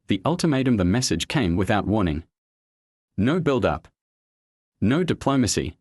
The ultimatum. The message came without warning. No build-up. No diplomacy.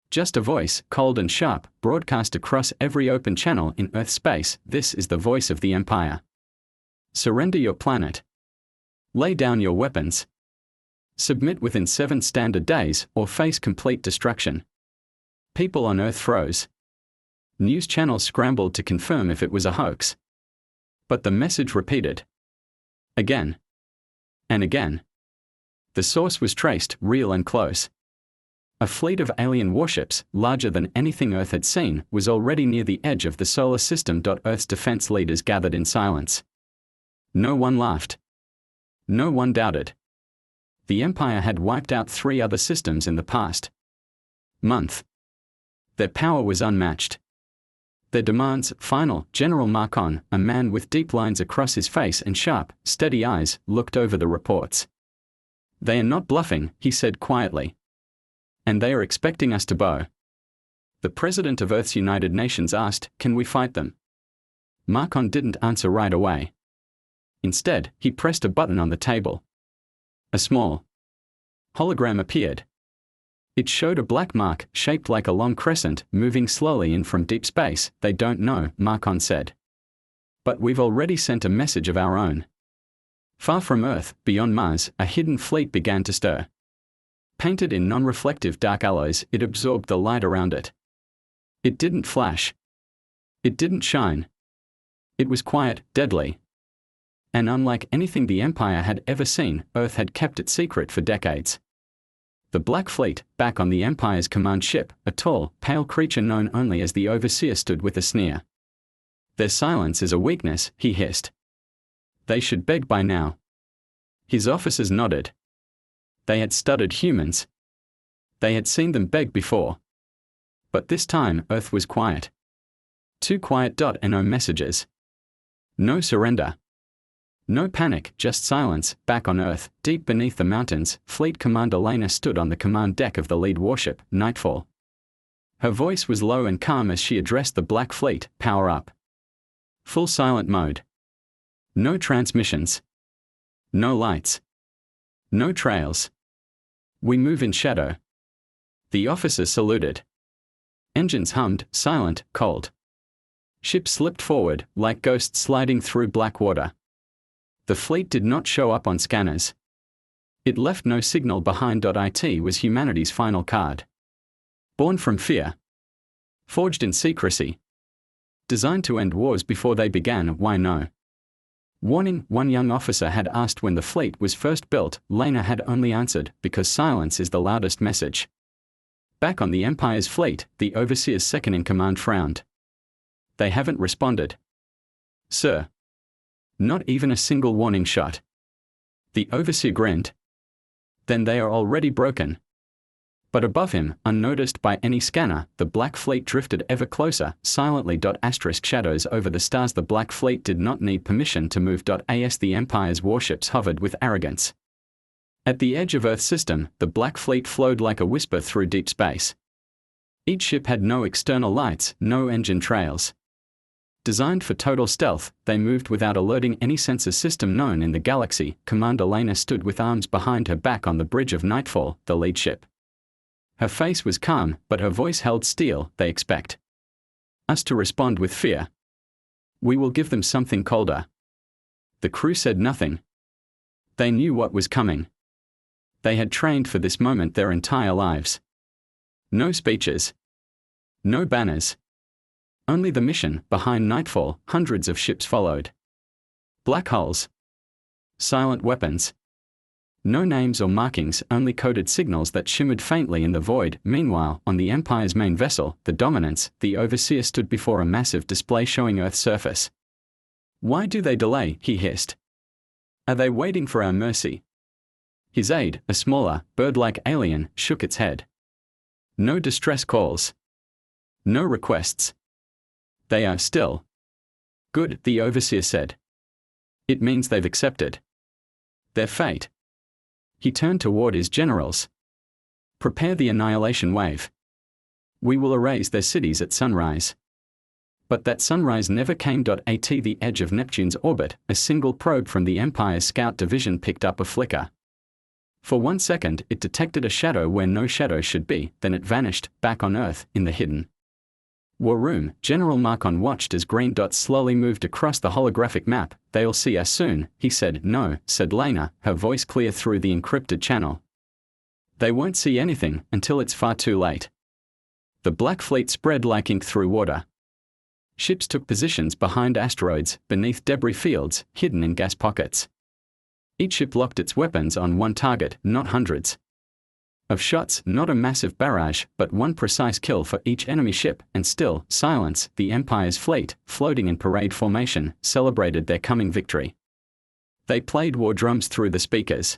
Just a voice, cold and sharp, broadcast across every open channel in Earth space. This is the voice of the Empire. Surrender your planet. Lay down your weapons. Submit within 7 standard days, or face complete destruction. People on Earth froze. News channels scrambled to confirm if it was a hoax. But the message repeated. Again. And again. The source was traced, real and close. A fleet of alien warships, larger than anything Earth had seen, was already near the edge of the solar system. Earth's defense leaders gathered in silence. No one laughed. No one doubted. The Empire had wiped out 3 other systems in the past month. Their power was unmatched. Their demands, final. General Marcon, a man with deep lines across his face and sharp, steady eyes, looked over the reports. They are not bluffing, he said quietly. And they are expecting us to bow. The President of Earth's United Nations asked, can we fight them? Marcon didn't answer right away. Instead, he pressed a button on the table. A small hologram appeared. It showed a black mark, shaped like a long crescent, moving slowly in from deep space. They don't know, Marcon said. But we've already sent a message of our own. Far from Earth, beyond Mars, a hidden fleet began to stir. Painted in non-reflective dark alloys, it absorbed the light around it. It didn't flash. It didn't shine. It was quiet, deadly. And unlike anything the Empire had ever seen, Earth had kept it secret for decades. The Black Fleet, back on the Empire's command ship, a tall, pale creature known only as the Overseer, stood with a sneer. Their silence is a weakness, he hissed. They should beg by now. His officers nodded. They had studied humans. They had seen them beg before. But this time, Earth was quiet. Too quiet. And no messages. No surrender. No panic, just silence. Back on Earth, deep beneath the mountains, Fleet Commander Lena stood on the command deck of the lead warship, Nightfall. Her voice was low and calm as she addressed the Black Fleet, power up. Full silent mode. No transmissions. No lights. No trails. We move in shadow. The officer saluted. Engines hummed, silent, cold. Ship slipped forward, like ghosts sliding through black water. The fleet did not show up on scanners. It left no signal behind. It was humanity's final card. Born from fear. Forged in secrecy. Designed to end wars before they began. Why no? Warning, one young officer had asked when the fleet was first built. Lena had only answered, because silence is the loudest message. Back on the Empire's fleet, the Overseer's second-in-command frowned. They haven't responded. Sir. Not even a single warning shot. The Overseer grinned. Then they are already broken. But above him, unnoticed by any scanner, the Black Fleet drifted ever closer, silently. Shadows over the stars. The Black Fleet did not need permission to move. As the Empire's warships hovered with arrogance. At the edge of Earth's system, the Black Fleet flowed like a whisper through deep space. Each ship had no external lights, no engine trails. Designed for total stealth, they moved without alerting any sensor system known in the galaxy. Commander Lena stood with arms behind her back on the bridge of Nightfall, the lead ship. Her face was calm, but her voice held steel. They expect us to respond with fear. We will give them something colder. The crew said nothing. They knew what was coming. They had trained for this moment their entire lives. No speeches. No banners. Only the mission. Behind Nightfall, hundreds of ships followed. Black holes. Silent weapons. No names or markings, only coded signals that shimmered faintly in the void. Meanwhile, on the Empire's main vessel, the Dominance, the Overseer stood before a massive display showing Earth's surface. Why do they delay? He hissed. Are they waiting for our mercy? His aide, a smaller, bird-like alien, shook its head. No distress calls. No requests. They are still. Good, the Overseer said. It means they've accepted their fate. He turned toward his generals. Prepare the annihilation wave. We will erase their cities at sunrise. But that sunrise never came. At the edge of Neptune's orbit, a single probe from the Empire's Scout Division picked up a flicker. For 1 second, it detected a shadow where no shadow should be, then it vanished, back on Earth, in the hidden war room. General Marcon watched as green dots slowly moved across the holographic map. "They'll see us soon," he said. "No," said Lena, her voice clear through the encrypted channel. "They won't see anything until it's far too late." The Black Fleet spread like ink through water. Ships took positions behind asteroids, beneath debris fields, hidden in gas pockets. Each ship locked its weapons on one target, not hundreds of shots, not a massive barrage, but one precise kill for each enemy ship. And still, silence. The Empire's fleet, floating in parade formation, celebrated their coming victory. They played war drums through the speakers.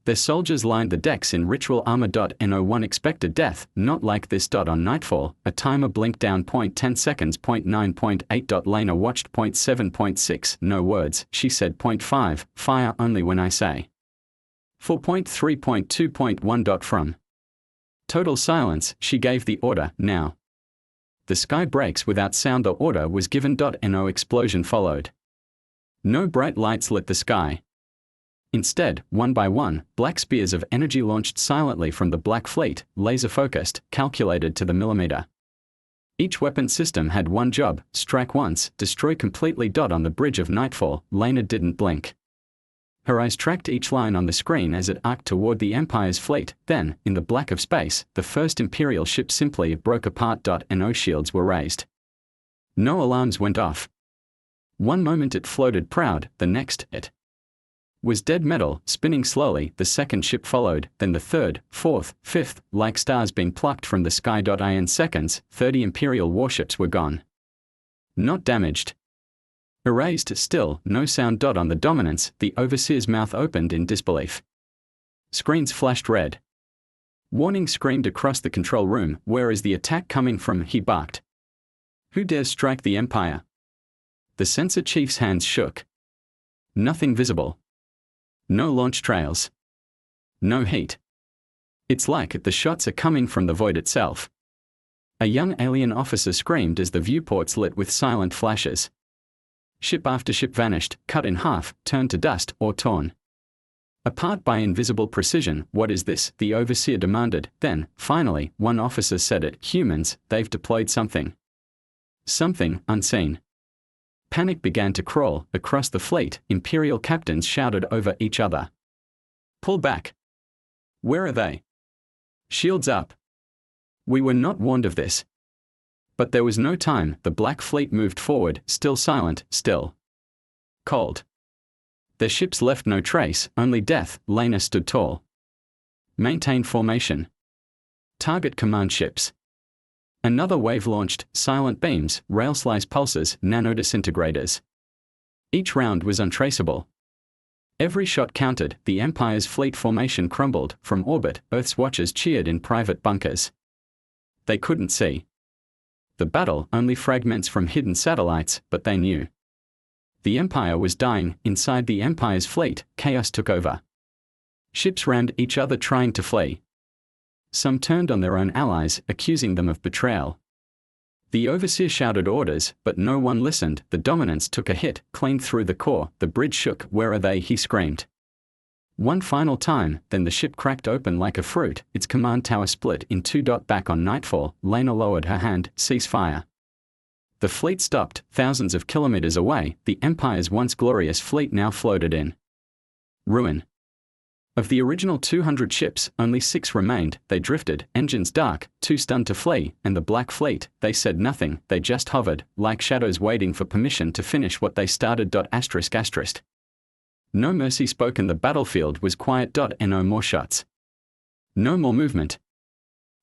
Their soldiers lined the decks in ritual armor. No one expected death, not like this. On nightfall, a timer blinked down. 10 seconds. 9.8. Lena watched. 7.6. No words, she said. 5. Fire only when I say. 4.3.2.1. From total silence, she gave the order, now. The sky breaks without sound. The order was given. No explosion followed. No bright lights lit the sky. Instead, one by one, black spears of energy launched silently from the Black Fleet, laser-focused, calculated to the millimeter. Each weapon system had one job: strike once, destroy completely. On the bridge of nightfall, Lena didn't blink. Her eyes tracked each line on the screen as it arced toward the Empire's fleet. Then, in the black of space, the first Imperial ship simply broke apart. No shields were raised. No alarms went off. One moment it floated proud, the next, it was dead metal, spinning slowly. The second ship followed, then the third, fourth, fifth, like stars being plucked from the sky. In seconds, 30 Imperial warships were gone. Not damaged. Erased. Still, no sound. On the Dominance, the Overseer's mouth opened in disbelief. Screens flashed red. Warning screamed across the control room. "Where is the attack coming from?" he barked. "Who dares strike the Empire?" The sensor chief's hands shook. Nothing visible. No launch trails. No heat. It's like the shots are coming from the void itself. A young alien officer screamed as the viewports lit with silent flashes. Ship after ship vanished, cut in half, turned to dust, or torn apart by invisible precision. "What is this?" the Overseer demanded. Then, finally, one officer said it. "Humans, they've deployed something. Something unseen." Panic began to crawl across the fleet. Imperial captains shouted over each other. "Pull back! Where are they? Shields up! We were not warned of this." But there was no time. The Black Fleet moved forward, still silent, still cold. Their ships left no trace, only death. Lena stood tall. "Maintain formation. Target command ships." Another wave launched, silent beams, rail slice pulses, nanodisintegrators. Each round was untraceable. Every shot counted. The Empire's fleet formation crumbled. From orbit, Earth's watchers cheered in private bunkers. They couldn't see the battle, only fragments from hidden satellites, but they knew. The Empire was dying. Inside the Empire's fleet, chaos took over. Ships rammed each other trying to flee. Some turned on their own allies, accusing them of betrayal. The Overseer shouted orders, but no one listened. The Dominance took a hit, clean through the core. The bridge shook. "Where are they?" he screamed. One final time, then the ship cracked open like a fruit, its command tower split in two. Back on nightfall, Lena lowered her hand. "Cease fire." The fleet stopped, thousands of kilometers away. The Empire's once glorious fleet now floated in ruin. Of the original 200 ships, only 6 remained. They drifted, engines dark, too stunned to flee. And the Black Fleet, they said nothing, they just hovered, like shadows waiting for permission to finish what they started. ****. No mercy spoken. The battlefield was quiet. No more shots. No more movement.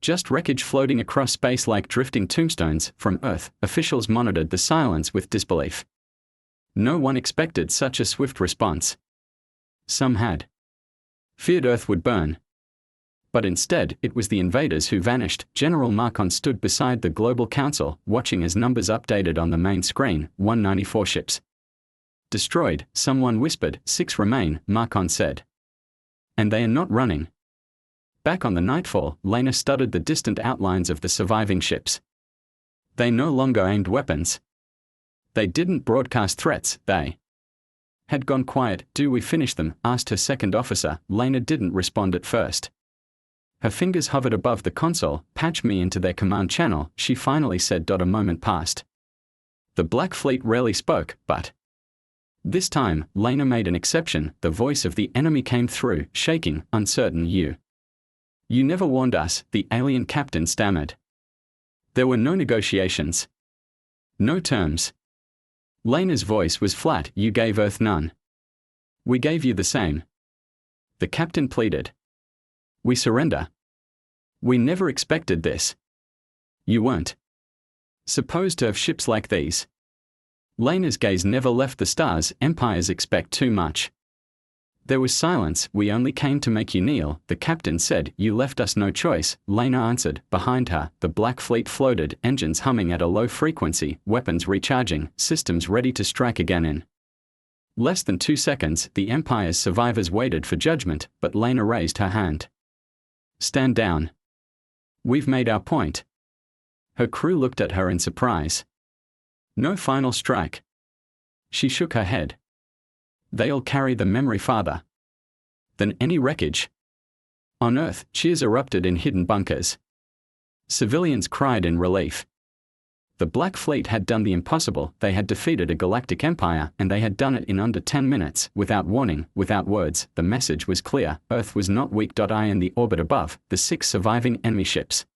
Just wreckage floating across space like drifting tombstones. From Earth, officials monitored the silence with disbelief. No one expected such a swift response. Some had feared Earth would burn. But instead, it was the invaders who vanished. General Marcon stood beside the Global Council, watching as numbers updated on the main screen. 194 ships destroyed, someone whispered. 6 remain, Marcon said. And they are not running. Back on the Nightfall, Lena studied the distant outlines of the surviving ships. They no longer aimed weapons. They didn't broadcast threats, they had gone quiet. "Do we finish them?" asked her second officer. Lena didn't respond at first. Her fingers hovered above the console. "Patch me into their command channel," she finally said. A moment passed. The Black Fleet rarely spoke, but this time, Lena made an exception. The voice of the enemy came through, shaking, uncertain. You never warned us," the alien captain stammered. "There were no negotiations. No terms." Lena's voice was flat. "You gave Earth none. We gave you the same." The captain pleaded. "We surrender. We never expected this. You weren't supposed to have ships like these." Lena's gaze never left the stars. "Empires expect too much." There was silence. "We only came to make you kneel," the captain said. "You left us no choice," Lena answered. Behind her, the Black Fleet floated, engines humming at a low frequency, weapons recharging, systems ready to strike again. In less than 2 seconds, the Empire's survivors waited for judgment, but Lena raised her hand. "Stand down. We've made our point." Her crew looked at her in surprise. "No final strike." She shook her head. "They'll carry the memory farther than any wreckage." On Earth, cheers erupted in hidden bunkers. Civilians cried in relief. The Black Fleet had done the impossible. They had defeated a galactic empire, and they had done it in under 10 minutes, without warning, without words. The message was clear. Earth was not weak. In the orbit above, the 6 surviving enemy ships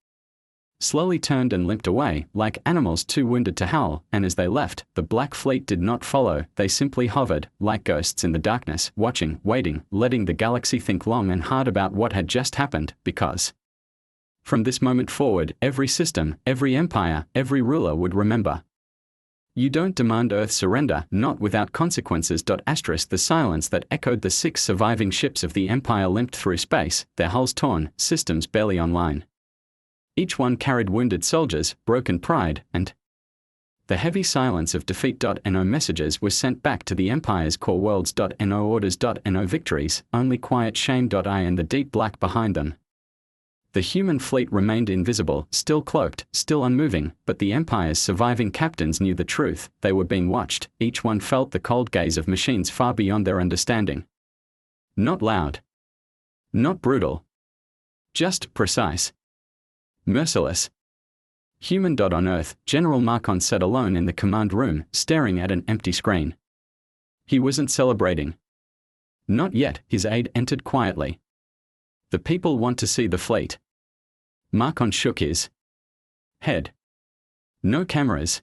slowly turned and limped away, like animals too wounded to howl, and as they left, the Black Fleet did not follow. They simply hovered, like ghosts in the darkness, watching, waiting, letting the galaxy think long and hard about what had just happened, because from this moment forward, every system, every empire, every ruler would remember. You don't demand Earth surrender, not without consequences. The silence that echoed. The 6 surviving ships of the Empire limped through space, their hulls torn, systems barely online. Each one carried wounded soldiers, broken pride, and the heavy silence of defeat. No messages were sent back to the Empire's core worlds. No orders. No victories, only quiet shame. And the deep black behind them. The human fleet remained invisible, still cloaked, still unmoving, but the Empire's surviving captains knew the truth. They were being watched. Each one felt the cold gaze of machines far beyond their understanding. Not loud. Not brutal. Just precise. Merciless. Human. On Earth, General Marcon sat alone in the command room, staring at an empty screen. He wasn't celebrating. Not yet. His aide entered quietly. "The people want to see the fleet." Marcon shook his head. "No cameras.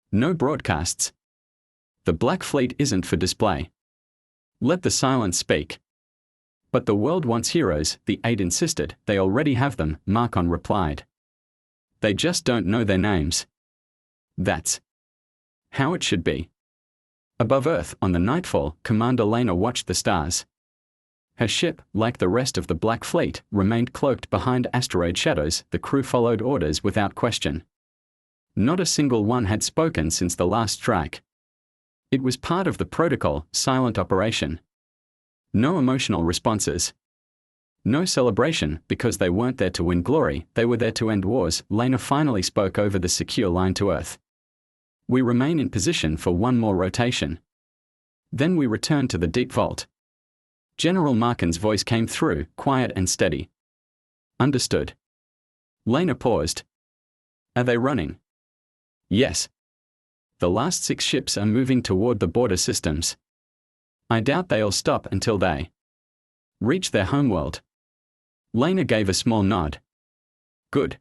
No broadcasts. The Black Fleet isn't for display. Let the silence speak." "But the world wants heroes," the aide insisted. "They already have them," Marcon replied. "They just don't know their names." That's how it should be. Above Earth, on the nightfall, Commander Lena watched the stars. Her ship, like the rest of the Black Fleet, remained cloaked behind asteroid shadows. The crew followed orders without question. Not a single one had spoken since the last strike. It was part of the protocol, silent operation. No emotional responses. No celebration, because they weren't there to win glory, they were there to end wars. Lena finally spoke over the secure line to Earth. "We remain in position for one more rotation. Then we return to the deep vault." General Marcon's voice came through, quiet and steady. "Understood." Lena paused. "Are they running?" "Yes. The last 6 ships are moving toward the border systems. I doubt they'll stop until they reach their homeworld." Lena gave a small nod. "Good.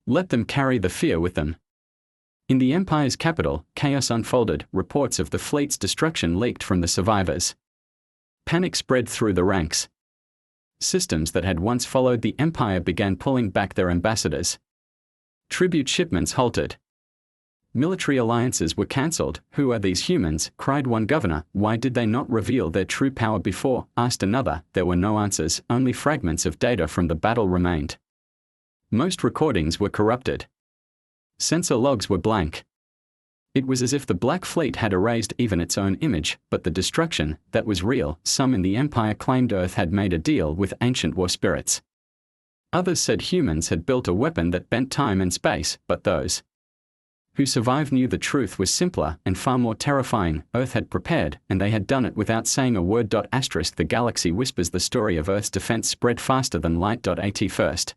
Let them carry the fear with them." In the Empire's capital, chaos unfolded. Reports of the fleet's destruction leaked from the survivors. Panic spread through the ranks. Systems that had once followed the Empire began pulling back their ambassadors. Tribute shipments halted. Military alliances were cancelled. "Who are these humans?" cried one governor. "Why did they not reveal their true power before?" asked another. There were no answers, only fragments of data from the battle remained. Most recordings were corrupted. Sensor logs were blank. It was as if the Black Fleet had erased even its own image, but the destruction, that was real. Some in the Empire claimed Earth had made a deal with ancient war spirits. Others said humans had built a weapon that bent time and space, but those who survived knew the truth was simpler and far more terrifying. Earth had prepared, and they had done it without saying a word. Asterisk the galaxy whispers the story of Earth's defense spread faster than light. At first,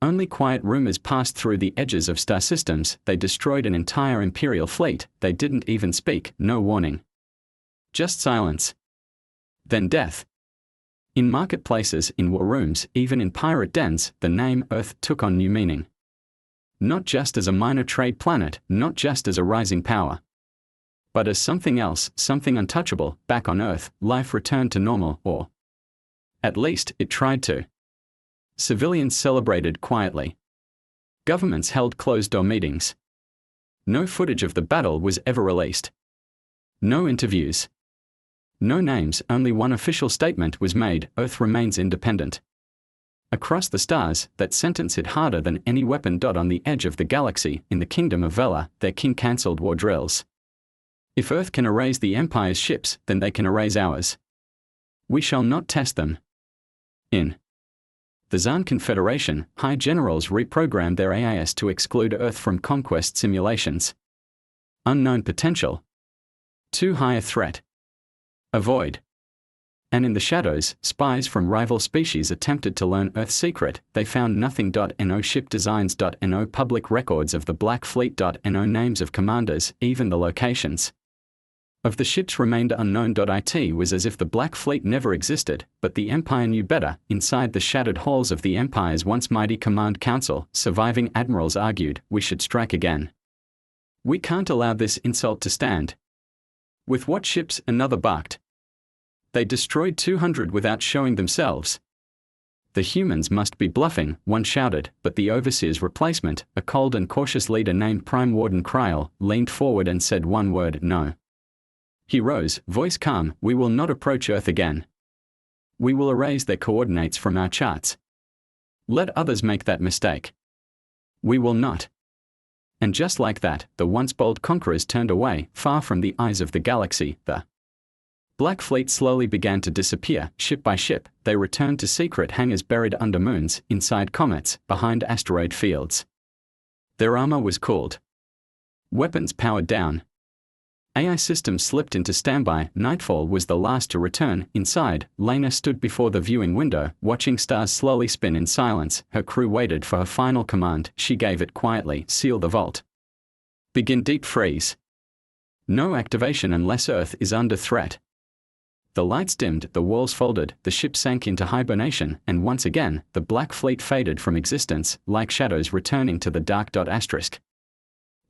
only quiet rumors passed through the edges of star systems. They destroyed an entire Imperial fleet. They didn't even speak, no warning. Just silence. Then death. In marketplaces, in war rooms, even in pirate dens, the name Earth took on new meaning. Not just as a minor trade planet, not just as a rising power, but as something else, something untouchable. Back on Earth, life returned to normal, or at least it tried to. Civilians celebrated quietly. Governments held closed-door meetings. No footage of the battle was ever released. No interviews. No names, only one official statement was made: Earth remains independent. Across the stars, that sentence hit harder than any weapon. On the edge of the galaxy, in the kingdom of Vela, their king cancelled war drills. If Earth can erase the Empire's ships, then they can erase ours. We shall not test them. In the Zan Confederation, high generals reprogrammed their AIS to exclude Earth from conquest simulations. Unknown potential. Too high a threat. Avoid. And in the shadows, spies from rival species attempted to learn Earth's secret. They found nothing. No ship designs. No public records of the Black Fleet. No names of commanders, even the locations of the ships remained unknown. It was as if the Black Fleet never existed, but the Empire knew better. Inside the shattered halls of the Empire's once mighty command council, surviving admirals argued, we should strike again. We can't allow this insult to stand. With what ships? Another barked. They destroyed 200 without showing themselves. The humans must be bluffing, one shouted, but the overseer's replacement, a cold and cautious leader named Prime Warden Kryl, leaned forward and said one word: no. He rose, voice calm: we will not approach Earth again. We will erase their coordinates from our charts. Let others make that mistake. We will not. And just like that, the once bold conquerors turned away, far from the eyes of the galaxy. The Black Fleet slowly began to disappear. Ship by ship, they returned to secret hangars buried under moons, inside comets, behind asteroid fields. Their armor was cooled. Weapons powered down. AI systems slipped into standby. Nightfall was the last to return. Inside, Lena stood before the viewing window, watching stars slowly spin in silence. Her crew waited for her final command. She gave it quietly: seal the vault. Begin deep freeze. No activation unless Earth is under threat. The lights dimmed, the walls folded, the ship sank into hibernation, and once again, the Black Fleet faded from existence, like shadows returning to the dark. Asterisk.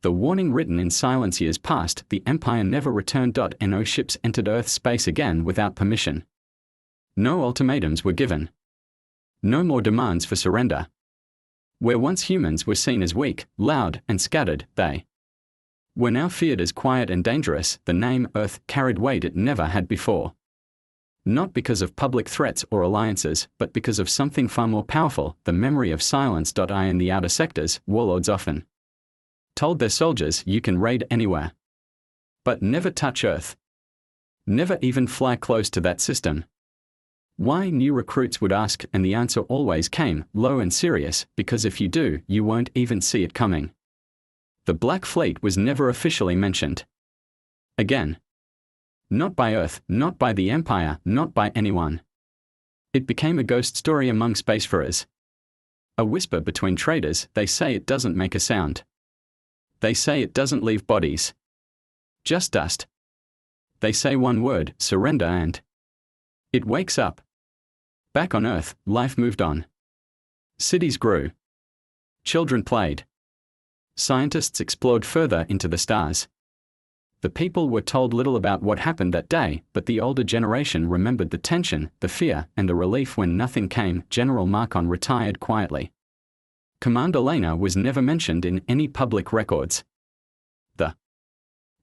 The warning written in silence. Years passed, the Empire never returned. No ships entered Earth's space again without permission. No ultimatums were given. No more demands for surrender. Where once humans were seen as weak, loud, and scattered, they were now feared as quiet and dangerous. The name Earth carried weight it never had before. Not because of public threats or alliances, but because of something far more powerful: the memory of silence. In the outer sectors, warlords often told their soldiers, you can raid anywhere, but never touch Earth. Never even fly close to that system. Why? New recruits would ask, and the answer always came, low and serious: because if you do, you won't even see it coming. The Black Fleet was never officially mentioned again. Not by Earth, not by the Empire, not by anyone. It became a ghost story among spacefarers. A whisper between traders. They say it doesn't make a sound. They say it doesn't leave bodies. Just dust. They say one word: surrender, and it wakes up. Back on Earth, life moved on. Cities grew. Children played. Scientists explored further into the stars. The people were told little about what happened that day, but the older generation remembered the tension, the fear, and the relief when nothing came. General Marcon retired quietly. Commander Lena was never mentioned in any public records. The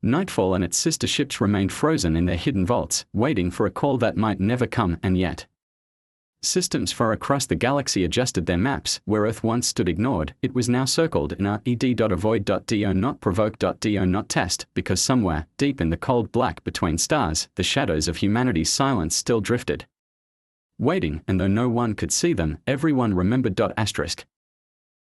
Nightfall and its sister ships remained frozen in their hidden vaults, waiting for a call that might never come. And yet, systems far across the galaxy adjusted their maps. Where Earth once stood ignored, it was now circled in ed.avoid.do not provoke.do not test, because somewhere, deep in the cold black between stars, the shadows of humanity's silence still drifted. Waiting, and though no one could see them, everyone remembered. Asterisk.